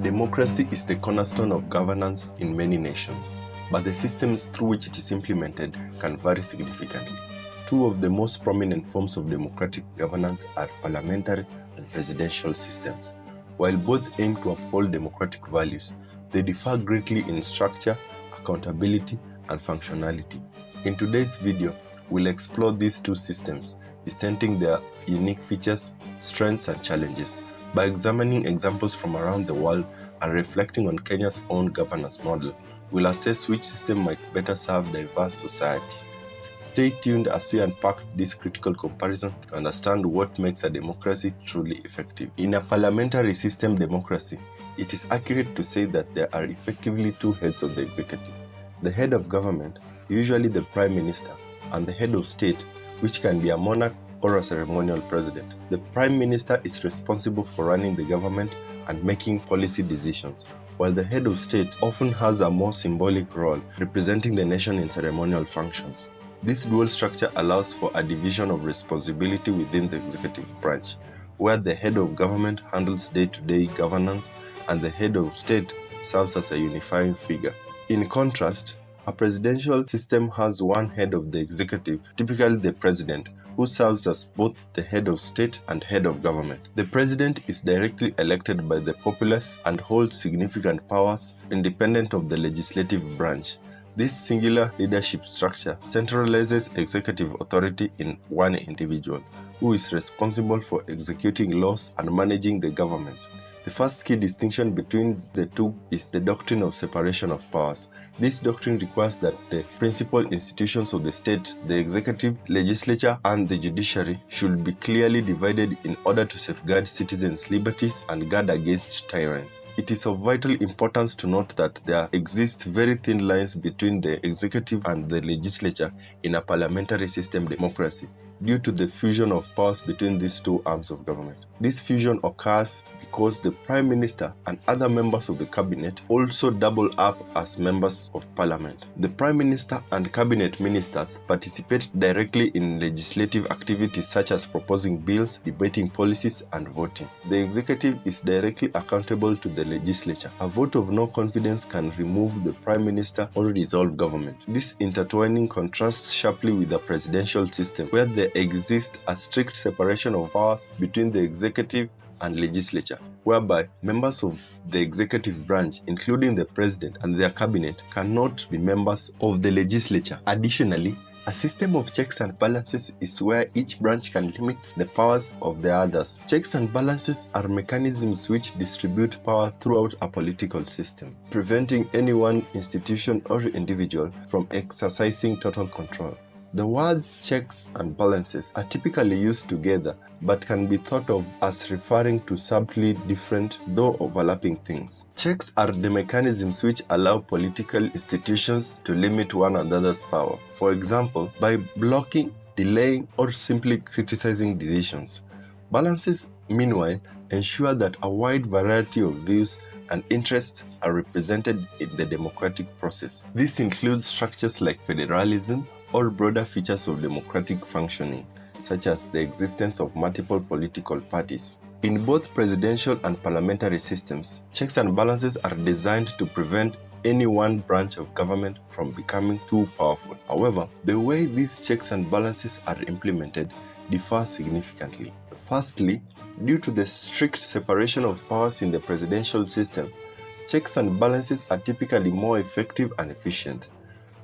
Democracy is the cornerstone of governance in many nations, but the systems through which it is implemented can vary significantly. Two of the most prominent forms of democratic governance are parliamentary and presidential systems. While both aim to uphold democratic values, they differ greatly in structure, accountability, and functionality. In today's video, we'll explore these two systems, dissecting their unique features, strengths, and challenges. By examining examples from around the world and reflecting on Kenya's own governance model, we'll assess which system might better serve diverse societies. Stay tuned as we unpack this critical comparison to understand what makes a democracy truly effective. In a parliamentary system democracy, it is accurate to say that there are effectively two heads of the executive. The head of government, usually the prime minister, and the head of state, which can be a monarch or a ceremonial president. The prime minister is responsible for running the government and making policy decisions, while the head of state often has a more symbolic role, representing the nation in ceremonial functions. This dual structure allows for a division of responsibility within the executive branch, where the head of government handles day-to-day governance and the head of state serves as a unifying figure. In contrast, a presidential system has one head of the executive, typically the president, who serves as both the head of state and head of government. The president is directly elected by the populace and holds significant powers independent of the legislative branch. This singular leadership structure centralizes executive authority in one individual, who is responsible for executing laws and managing the government. The first key distinction between the two is the doctrine of separation of powers. This doctrine requires that the principal institutions of the state, the executive, legislature, and the judiciary, should be clearly divided in order to safeguard citizens' liberties and guard against tyranny. It is of vital importance to note that there exist very thin lines between the executive and the legislature in a parliamentary system democracy due to the fusion of powers between these two arms of government. This fusion occurs because the prime minister and other members of the cabinet also double up as members of parliament. The prime minister and cabinet ministers participate directly in legislative activities such as proposing bills, debating policies, and voting. The executive is directly accountable to the legislature. A vote of no confidence can remove the prime minister or dissolve government. This intertwining contrasts sharply with the presidential system, where there exists a strict separation of powers between the executive and legislature, whereby members of the executive branch, including the president and their cabinet, cannot be members of the legislature. Additionally, a system of checks and balances is where each branch can limit the powers of the others. Checks and balances are mechanisms which distribute power throughout a political system, preventing any one institution or individual from exercising total control. The words checks and balances are typically used together but can be thought of as referring to subtly different though overlapping things. Checks are the mechanisms which allow political institutions to limit one another's power, for example, by blocking, delaying, or simply criticizing decisions. Balances, meanwhile, ensure that a wide variety of views and interests are represented in the democratic process. This includes structures like federalism, or broader features of democratic functioning, such as the existence of multiple political parties. In both presidential and parliamentary systems, checks and balances are designed to prevent any one branch of government from becoming too powerful. However, the way these checks and balances are implemented differ significantly. Firstly, due to the strict separation of powers in the presidential system, checks and balances are typically more effective and efficient.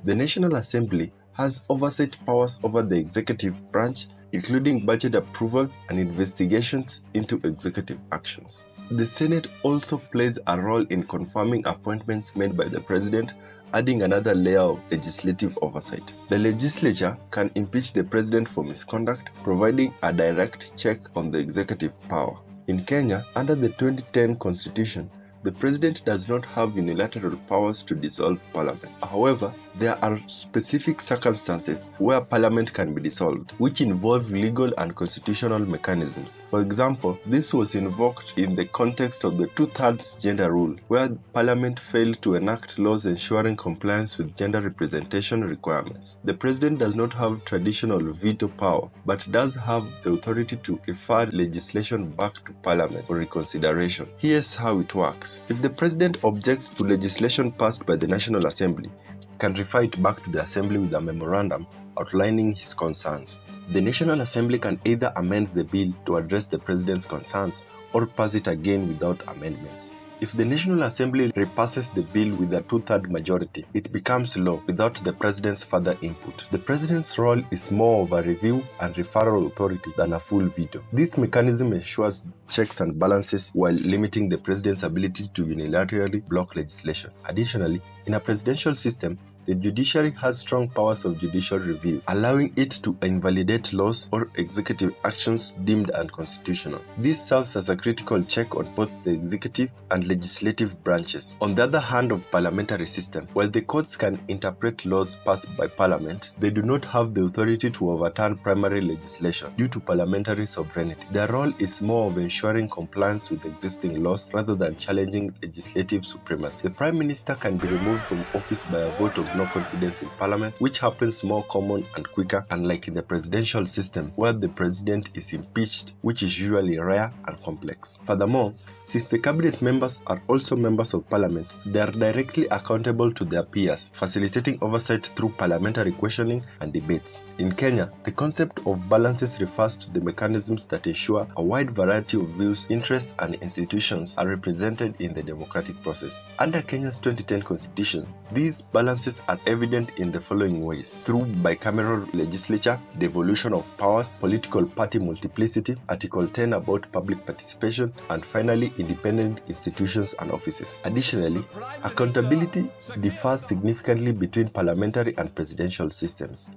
The National Assembly has oversight powers over the executive branch, including budget approval and investigations into executive actions. The Senate also plays a role in confirming appointments made by the president, adding another layer of legislative oversight. The legislature can impeach the president for misconduct, providing a direct check on the executive power. In Kenya, under the 2010 Constitution, the president does not have unilateral powers to dissolve parliament. However, there are specific circumstances where parliament can be dissolved, which involve legal and constitutional mechanisms. For example, this was invoked in the context of the two-thirds gender rule, where parliament failed to enact laws ensuring compliance with gender representation requirements. The president does not have traditional veto power, but does have the authority to refer legislation back to parliament for reconsideration. Here's how it works. process. If the president objects to legislation passed by the National Assembly, he can refer it back to the Assembly with a memorandum outlining his concerns. The National Assembly can either amend the bill to address the president's concerns or pass it again without amendments. If the National Assembly repasses the bill with a two-thirds majority, it becomes law without the president's further input. The president's role is more of a review and referral authority than a full veto. This mechanism ensures checks and balances while limiting the president's ability to unilaterally block legislation. Additionally, in a presidential system, the judiciary has strong powers of judicial review, allowing it to invalidate laws or executive actions deemed unconstitutional. This serves as a critical check on both the executive and legislative branches. On the other hand of parliamentary system, while the courts can interpret laws passed by parliament, they do not have the authority to overturn primary legislation due to parliamentary sovereignty. Their role is more of ensuring compliance with existing laws rather than challenging legislative supremacy. The Prime Minister can be removed from office by a vote of no confidence in parliament, which happens more common and quicker, unlike in the presidential system where the president is impeached, which is usually rare and complex. Furthermore, since the cabinet members are also members of parliament, they are directly accountable to their peers, facilitating oversight through parliamentary questioning and debates. In Kenya, the concept of balances refers to the mechanisms that ensure a wide variety of views, interests, and institutions are represented in the democratic process. Under Kenya's 2010 constitution, these balances are evident in the following ways: through bicameral legislature, devolution of powers, political party multiplicity, Article 10 about public participation, and finally, independent institutions and offices. Additionally, accountability differs significantly between parliamentary and presidential systems.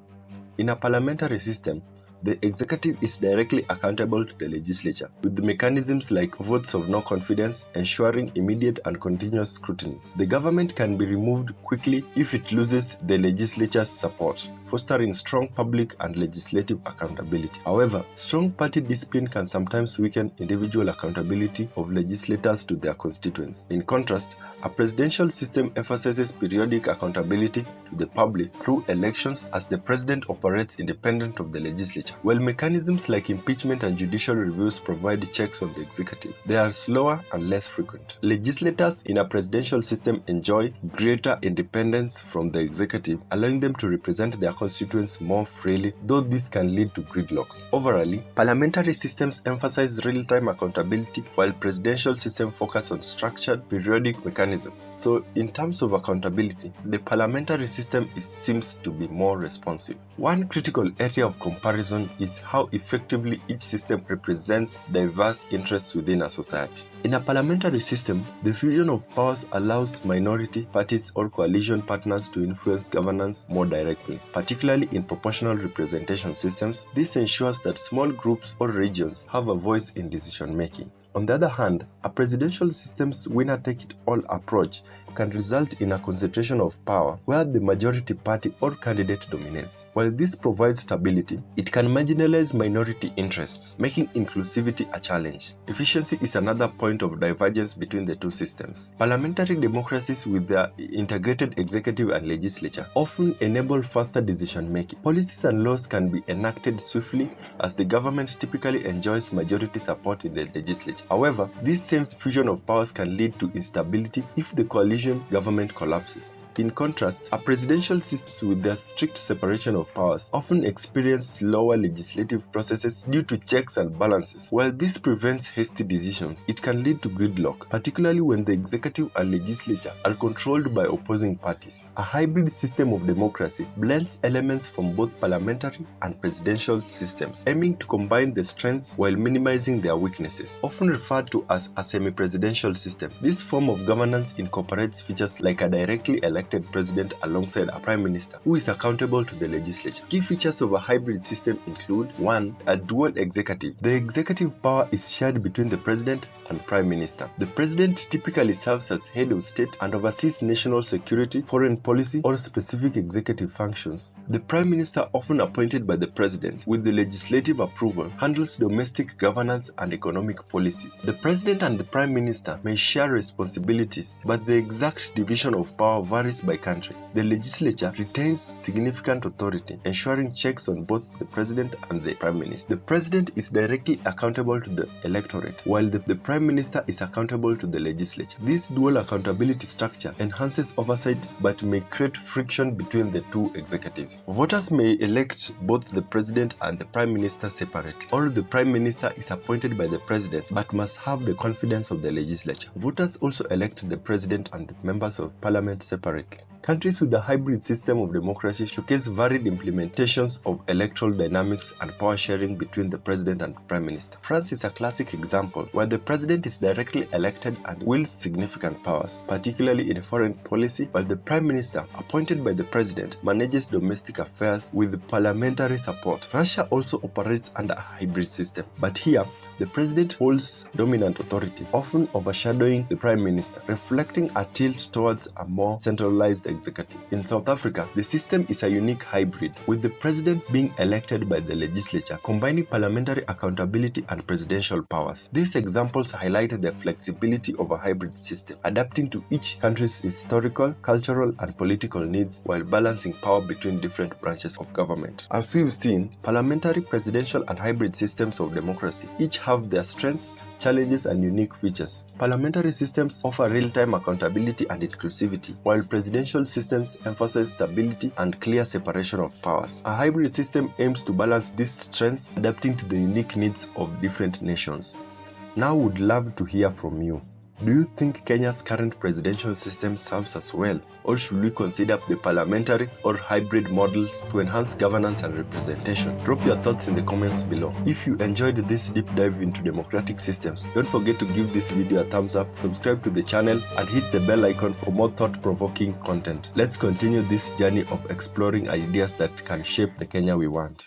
In a parliamentary system, the executive is directly accountable to the legislature, with mechanisms like votes of no confidence ensuring immediate and continuous scrutiny. The government can be removed quickly if it loses the legislature's support, fostering strong public and legislative accountability. However, strong party discipline can sometimes weaken individual accountability of legislators to their constituents. In contrast, a presidential system emphasizes periodic accountability to the public through elections as the president operates independent of the legislature. While mechanisms like impeachment and judicial reviews provide checks on the executive, they are slower and less frequent. Legislators in a presidential system enjoy greater independence from the executive, allowing them to represent their constituents more freely, though this can lead to gridlocks. Overall, parliamentary systems emphasize real-time accountability, while presidential systems focus on structured, periodic mechanisms. So, in terms of accountability, the parliamentary system seems to be more responsive. One critical area of comparison is how effectively each system represents diverse interests within a society. In a parliamentary system, the fusion of powers allows minority parties or coalition partners to influence governance more directly, particularly in proportional representation systems. This ensures that small groups or regions have a voice in decision-making. On the other hand, a presidential system's winner-take-it-all approach can result in a concentration of power where the majority party or candidate dominates. While this provides stability, it can marginalize minority interests, making inclusivity a challenge. Efficiency is another point of divergence between the two systems. Parliamentary democracies with their integrated executive and legislature often enable faster decision-making. Policies and laws can be enacted swiftly as the government typically enjoys majority support in the legislature. However, this same fusion of powers can lead to instability if the coalition government collapses. In contrast, a presidential system with their strict separation of powers often experience slower legislative processes due to checks and balances. While this prevents hasty decisions, it can lead to gridlock, particularly when the executive and legislature are controlled by opposing parties. A hybrid system of democracy blends elements from both parliamentary and presidential systems, aiming to combine the strengths while minimizing their weaknesses. Often referred to as a semi-presidential system, this form of governance incorporates features like a directly elected president alongside a prime minister who is accountable to the legislature. Key features of a hybrid system include: 1. A dual executive. The executive power is shared between the president and prime minister. The president typically serves as head of state and oversees national security, foreign policy, or specific executive functions. The prime minister, often appointed by the president with the legislative approval, handles domestic governance and economic policies. The president and the prime minister may share responsibilities, but the exact division of power varies varies by country. The legislature retains significant authority, ensuring checks on both the president and the prime minister. The president is directly accountable to the electorate, while the prime minister is accountable to the legislature. This dual accountability structure enhances oversight but may create friction between the two executives. Voters may elect both the president and the prime minister separately, or the prime minister is appointed by the president but must have the confidence of the legislature. Voters also elect the president and the members of parliament separately. Countries with a hybrid system of democracy showcase varied implementations of electoral dynamics and power sharing between the president and prime minister. France is a classic example where the president is directly elected and wields significant powers, particularly in foreign policy, while the prime minister, appointed by the president, manages domestic affairs with parliamentary support. Russia also operates under a hybrid system, but here the president holds dominant authority, often overshadowing the prime minister, reflecting a tilt towards a more centralized executive. In South Africa, the system is a unique hybrid, with the president being elected by the legislature, combining parliamentary accountability and presidential powers. These examples highlight the flexibility of a hybrid system, adapting to each country's historical, cultural, and political needs while balancing power between different branches of government. As we've seen, parliamentary, presidential, and hybrid systems of democracy each have their strengths, challenges, and unique features. Parliamentary systems offer real-time accountability and inclusivity, while presidential systems emphasize stability and clear separation of powers. A hybrid system aims to balance these strengths, adapting to the unique needs of different nations. Now would love to hear from you. Do you think Kenya's current presidential system serves us well, or should we consider the parliamentary or hybrid models to enhance governance and representation? Drop your thoughts in the comments below. If you enjoyed this deep dive into democratic systems, don't forget to give this video a thumbs up, subscribe to the channel, and hit the bell icon for more thought-provoking content. Let's continue this journey of exploring ideas that can shape the Kenya we want.